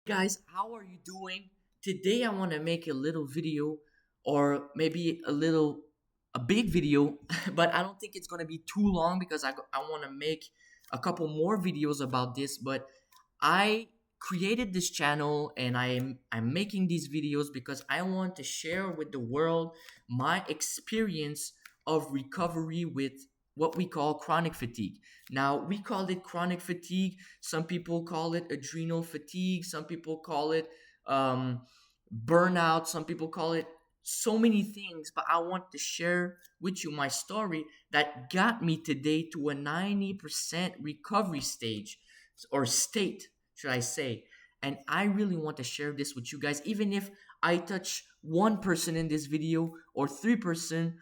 guys, how are you doing? Today I want to make a little video or maybe a big video, but I don't think it's going to be too long because I want to make a couple more videos about this, but I created this channel and I'm making these videos because I want to share with the world my experience of recovery with what we call chronic fatigue. Now, we call it chronic fatigue. Some people call it adrenal fatigue. Some people call it um, burnout. Some people call it so many things, but I want to share with you my story that got me today to a 90% recovery stage or state, should I say. And I really want to share this with you guys, even if I touch one person in this video or three-person,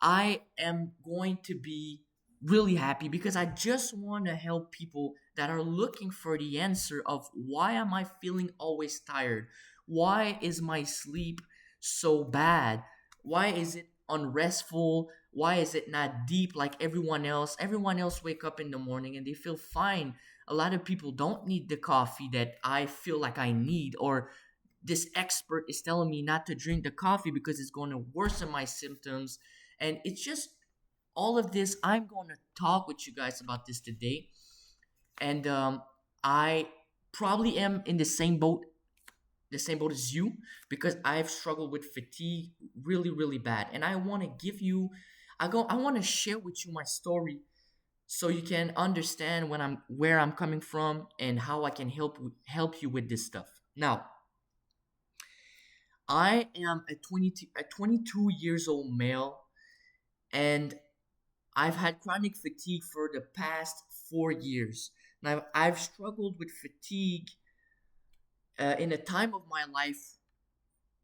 I am going to be really happy because I just want to help people that are looking for the answer of why am I feeling always tired? Why is my sleep so bad? Why is it unrestful? Why is it not deep like everyone else? Everyone else wake up in the morning and they feel fine. A lot of people don't need the coffee that I feel like I need, or this expert is telling me not to drink the coffee because it's going to worsen my symptoms. And it's just all of this. I'm going to talk with you guys about this today. And I probably am in the same boat as you, because I've struggled with fatigue really, really bad. And I want to give you, I want to share with you my story so you can understand where I'm coming from and how I can help you with this stuff. Now, I am a 22 years old male, and I've had chronic fatigue for the past 4 years. Now, I've struggled with fatigue in a time of my life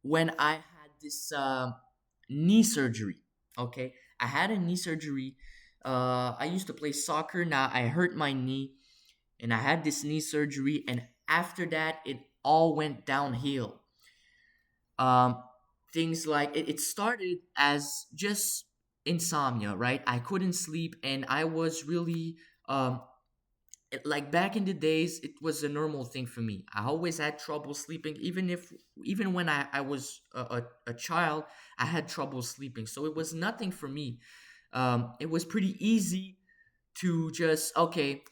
when I had this knee surgery. Okay, I had a knee surgery. I used to play soccer. Now I hurt my knee, and I had this knee surgery. And after that, it all went downhill. Um, Things like it started as just insomnia, right? I couldn't sleep, and I was really like back in the days, it was a normal thing for me. I always had trouble sleeping, even when I was a child, I had trouble sleeping. So it was nothing for me. It was pretty easy to just, okay,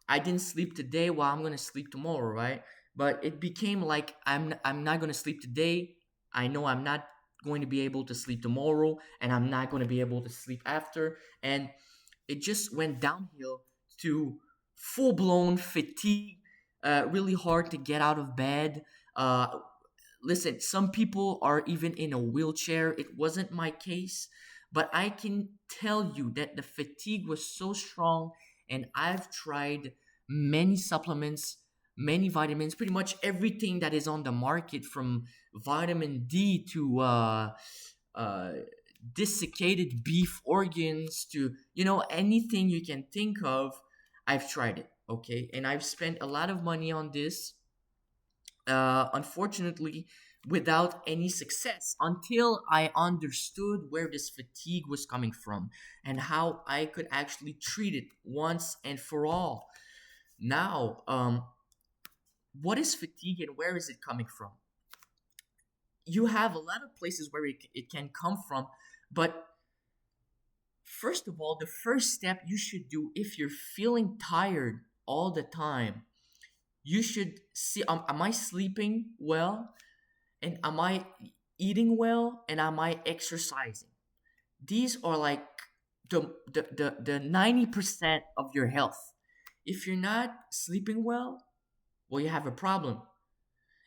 I didn't sleep today, well, I'm gonna sleep tomorrow, right? But it became like I'm not gonna sleep today. I know I'm not going to be able to sleep tomorrow, and I'm not going to be able to sleep after, and it just went downhill to full blown fatigue, really hard to get out of bed. Uh, Listen, some people are even in a wheelchair. It wasn't my case, but I can tell you that the fatigue was so strong, and I've tried many supplements, many vitamins, pretty much everything that is on the market, from vitamin D to uh, desiccated beef organs to, anything you can think of. I've tried it, okay, and I've spent a lot of money on this, unfortunately, without any success, until I understood where this fatigue was coming from and how I could actually treat it once and for all. Now, what is fatigue and where is it coming from? You have a lot of places where it can come from, but first of all, the first step you should do if you're feeling tired all the time, you should see, am I sleeping well? And am I eating well? And am I exercising? These are like the 90% of your health. If you're not sleeping well, you have a problem.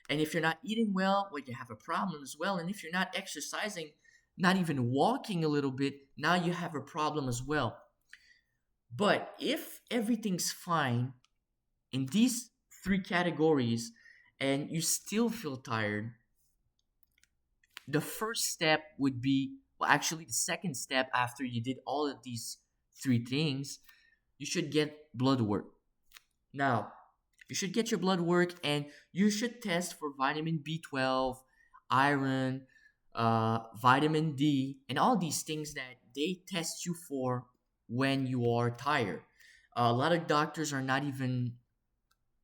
And if you're not eating well, you have a problem as well. And if you're not exercising, not even walking a little bit, now you have a problem as well. But if everything's fine in these three categories and you still feel tired, the first step would be, well, actually, the second step after you did all of these three things, you should get blood work. Now, you should get your blood work and you should test for vitamin B12, iron, vitamin D, and all these things that they test you for when you are tired. A lot of doctors are not even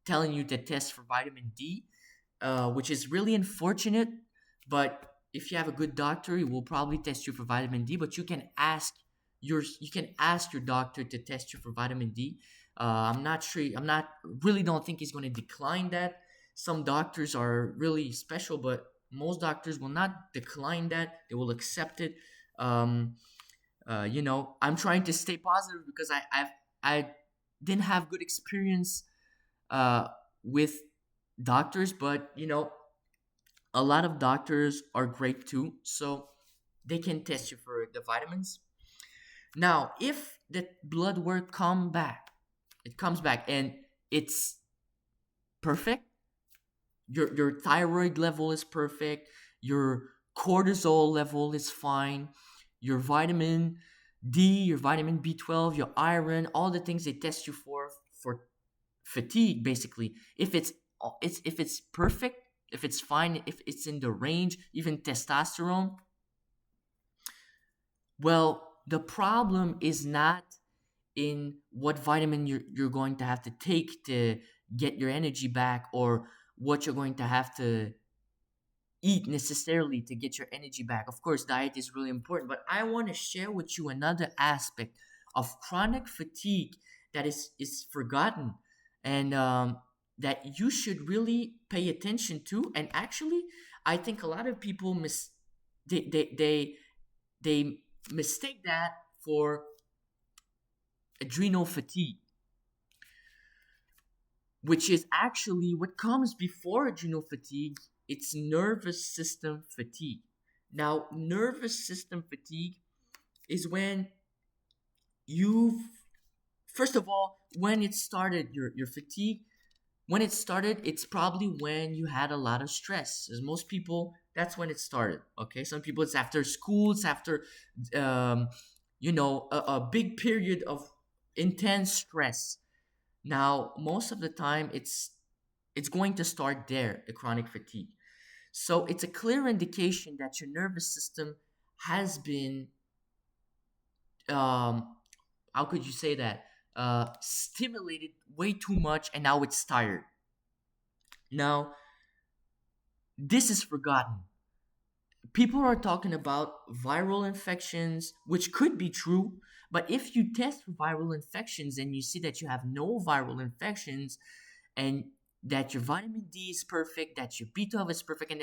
telling you to test for vitamin D. which is really unfortunate. But if you have a good doctor, he will probably test you for vitamin D. But you can ask your doctor to test you for vitamin D. I'm not sure. I'm not really don't think he's going to decline that. Some doctors are really special, but most doctors will not decline that. They will accept it. Um, I'm trying to stay positive because I didn't have good experience uh, with doctors, but a lot of doctors are great too, so they can test you for the vitamins. Now, if the blood work it comes back and it's perfect. Your thyroid level is perfect. Your cortisol level is fine. Your vitamin D, your vitamin B12, your iron, all the things they test you for fatigue, basically. If it's perfect, if it's fine, if it's in the range, even testosterone, well, the problem is not in what vitamin you're going to have to take to get your energy back, or what you're going to have to eat necessarily to get your energy back. Of course, diet is really important, but I want to share with you another aspect of chronic fatigue that is forgotten, and that you should really pay attention to. And actually, I think a lot of people they mistake that for adrenal fatigue, which is actually what comes before adrenal fatigue. It's nervous system fatigue. Now, nervous system fatigue is when you've, first of all, when it started, your fatigue, when it started, it's probably when you had a lot of stress. As most people, that's when it started. Okay, some people it's after school, it's after, um, a big period of intense stress. Now, most of the time, it's going to start there, the chronic fatigue. So it's a clear indication that your nervous system has been, um, how could you say that? Stimulated way too much, and now it's tired. Now, this is forgotten. People are talking about viral infections, which could be true, but if you test for viral infections and you see that you have no viral infections, and that your vitamin D is perfect, that your B12 is perfect, and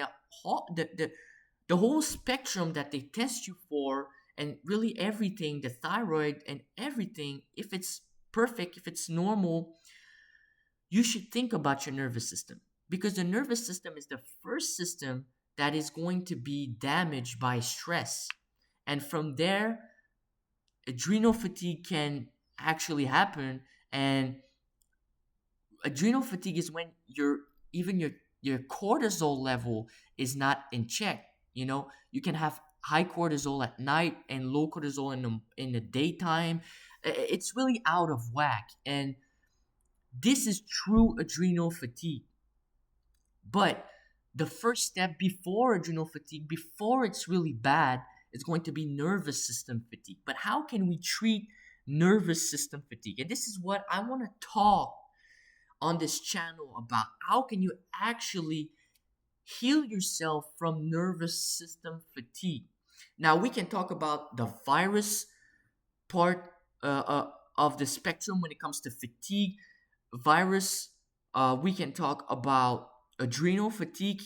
the whole spectrum that they test you for, and really everything, the thyroid and everything, if it's perfect, if it's normal, you should think about your nervous system, because the nervous system is the first system that is going to be damaged by stress. And from there, adrenal fatigue can actually happen. And adrenal fatigue is when your cortisol level is not in check. You can have high cortisol at night and low cortisol in the daytime. It's really out of whack, and this is true adrenal fatigue. But the first step before adrenal fatigue, before it's really bad, is going to be nervous system fatigue. But how can we treat nervous system fatigue? And this is what I want to talk on this channel about. How can you actually heal yourself from nervous system fatigue? Now, we can talk about the virus part of the spectrum when it comes to fatigue. Virus, we can talk about adrenal fatigue,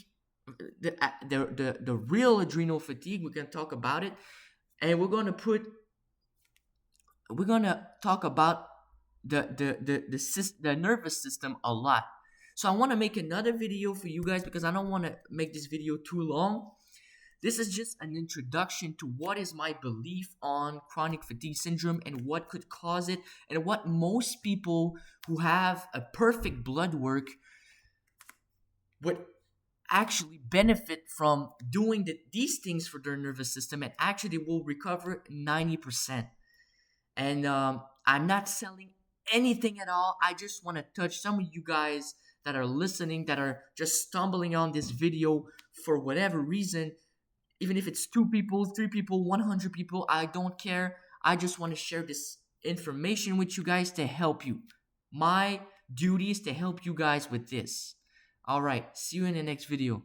the real adrenal fatigue. We can talk about it, and we're gonna talk about the nervous system a lot. So I want to make another video for you guys, because I don't want to make this video too long. This is just an introduction to what is my belief on chronic fatigue syndrome and what could cause it, and what most people who have a perfect blood work would actually benefit from doing these things for their nervous system, and actually will recover 90%. And I'm not selling anything at all. I just want to touch some of you guys that are listening, that are just stumbling on this video for whatever reason. Even if it's 2 people, 3 people, 100 people, I don't care. I just want to share this information with you guys to help you. My duty is to help you guys with this. All right, see you in the next video.